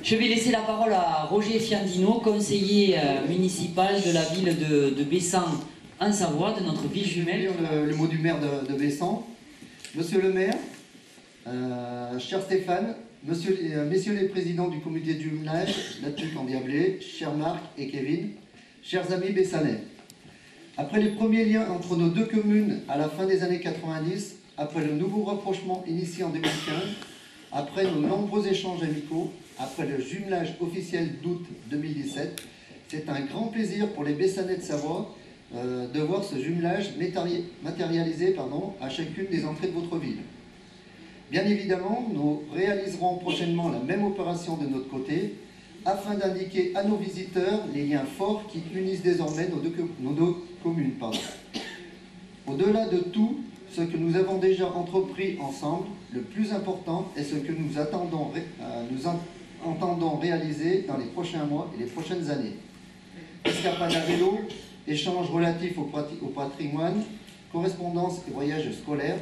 Je vais laisser la parole à Roger Fiandino, conseiller municipal de la ville de Bessan en Savoie, de notre ville jumelle. Je vais lire le mot du maire de Bessan. Monsieur le maire, cher Stéphane, messieurs les présidents du comité de jumelage, Latuc Endiablé, cher Marc et Kevin, chers amis bessanais. Après les premiers liens entre nos deux communes à la fin des années 90, après le nouveau rapprochement initié en 2015, après nos nombreux échanges amicaux, après le jumelage officiel d'août 2017, c'est un grand plaisir pour les Bessanais de Savoie de voir ce jumelage matérialisé à chacune des entrées de votre ville. Bien évidemment, nous réaliserons prochainement la même opération de notre côté, afin d'indiquer à nos visiteurs les liens forts qui unissent désormais nos deux communes. Au-delà de tout ce que nous avons déjà entrepris ensemble, le plus important est ce que nous entendons réaliser dans les prochains mois et les prochaines années. Escapades à vélo, échanges relatifs au patrimoine, correspondances et voyages scolaires,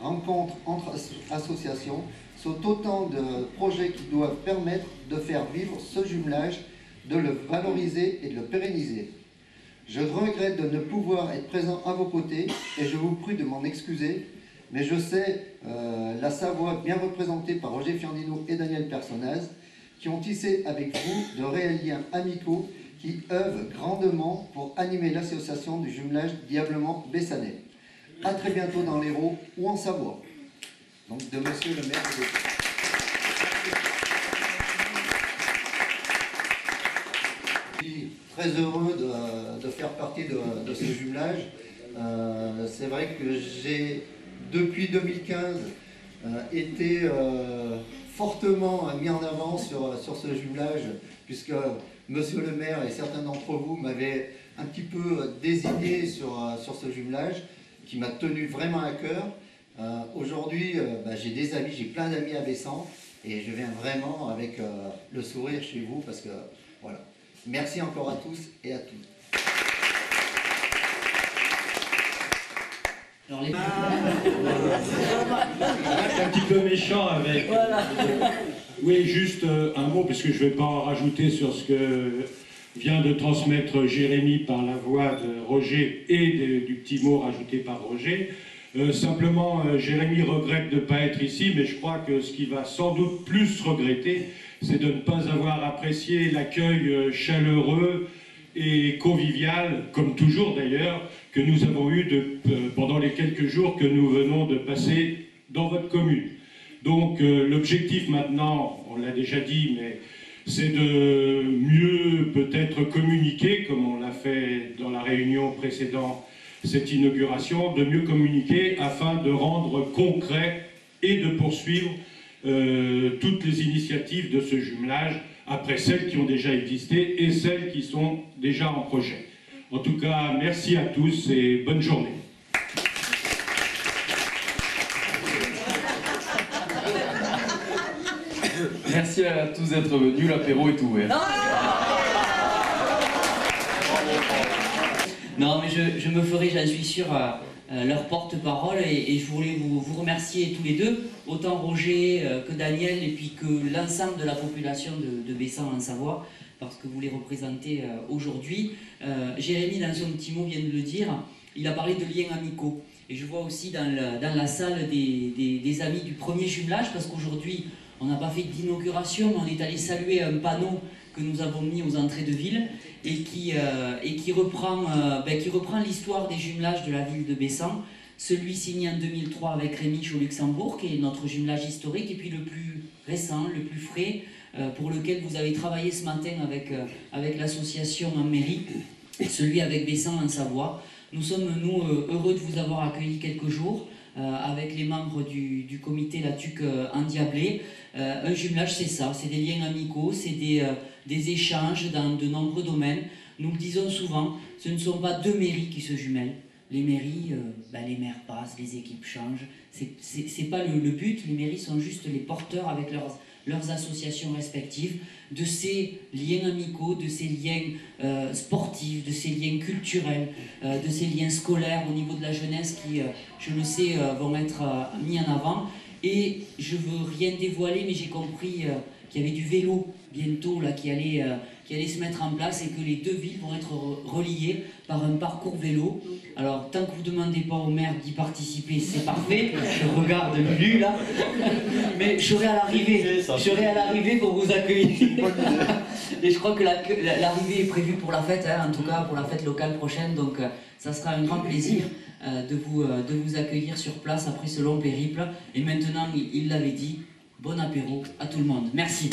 rencontres entre associations, sont autant de projets qui doivent permettre de faire vivre ce jumelage, de le valoriser et de le pérenniser. Je regrette de ne pouvoir être présent à vos côtés et je vous prie de m'en excuser, mais je sais la Savoie bien représentée par Roger Fiandino et Daniel Personnaz qui ont tissé avec vous de réels liens amicaux qui œuvrent grandement pour animer l'association du jumelage diablement bessanais. À très bientôt dans l'Hérault ou en Savoie. Donc de monsieur le maire de Je suis très heureux de faire partie de ce jumelage. C'est vrai que j'ai, depuis 2015, été fortement mis en avant sur ce jumelage, puisque monsieur le maire et certains d'entre vous m'avaient un petit peu désigné sur ce jumelage, qui m'a tenu vraiment à cœur. Aujourd'hui, j'ai des amis, j'ai plein d'amis à Bessan, et je viens vraiment avec le sourire chez vous, parce que voilà. Merci encore à tous et à toutes. Alors, les... un petit peu méchant avec... Voilà. Oui, juste un mot, parce que je ne vais pas en rajouter sur ce que vient de transmettre Jérémy par la voix de Roger et du petit mot rajouté par Roger. Simplement, Jérémy regrette de ne pas être ici, mais je crois que ce qu'il va sans doute plus regretter, c'est de ne pas avoir apprécié l'accueil chaleureux et convivial, comme toujours d'ailleurs, que nous avons eu pendant les quelques jours que nous venons de passer dans votre commune. Donc l'objectif maintenant, on l'a déjà dit, mais c'est de mieux peut-être communiquer, comme on l'a fait dans la réunion précédente, cette inauguration, de mieux communiquer afin de rendre concret et de poursuivre toutes les initiatives de ce jumelage, après celles qui ont déjà existé et celles qui sont déjà en projet. En tout cas, merci à tous et bonne journée. Merci à tous d'être venus, l'apéro est ouvert. Non, mais je me ferai, j'en suis sûr, leur porte-parole et je voulais vous remercier tous les deux, autant Roger que Daniel et puis que l'ensemble de la population de Bessan en Savoie, parce que vous les représentez aujourd'hui. Jérémy, dans son petit mot, vient de le dire, il a parlé de liens amicaux. Et je vois aussi dans la salle des amis du premier jumelage, parce qu'aujourd'hui, on n'a pas fait d'inauguration, mais on est allé saluer un panneau que nous avons mis aux entrées de ville et qui reprend l'histoire des jumelages de la ville de Bessan. Celui signé en 2003 avec Rémi au Luxembourg, qui est notre jumelage historique, et puis le plus récent, le plus frais, pour lequel vous avez travaillé ce matin avec l'association en mairie, celui avec Bessan en Savoie. Nous sommes, nous, heureux de vous avoir accueilli quelques jours avec les membres du comité Latuc Endiablé. Un jumelage, c'est ça, c'est des liens amicaux, c'est des échanges dans de nombreux domaines. Nous le disons souvent, ce ne sont pas deux mairies qui se jumellent. Les mairies, les maires passent, les équipes changent. C'est pas le but, les mairies sont juste les porteurs avec leurs associations respectives de ces liens amicaux, de ces liens sportifs, de ces liens culturels, de ces liens scolaires au niveau de la jeunesse qui, je le sais, vont être mis en avant. Et je veux rien dévoiler, mais j'ai compris qu'il y avait du vélo bientôt là, qui allait se mettre en place et que les deux villes vont être reliées par un parcours vélo. Alors, tant que vous ne demandez pas au maire d'y participer, c'est parfait. Je regarde Lulu là. Mais je serai à l'arrivée pour vous accueillir. Et je crois que l'arrivée est prévue pour la fête, hein, en tout cas pour la fête locale prochaine. Donc, ça sera un grand plaisir de vous accueillir sur place après ce long périple. Et maintenant, il l'avait dit, bon apéro à tout le monde. Merci.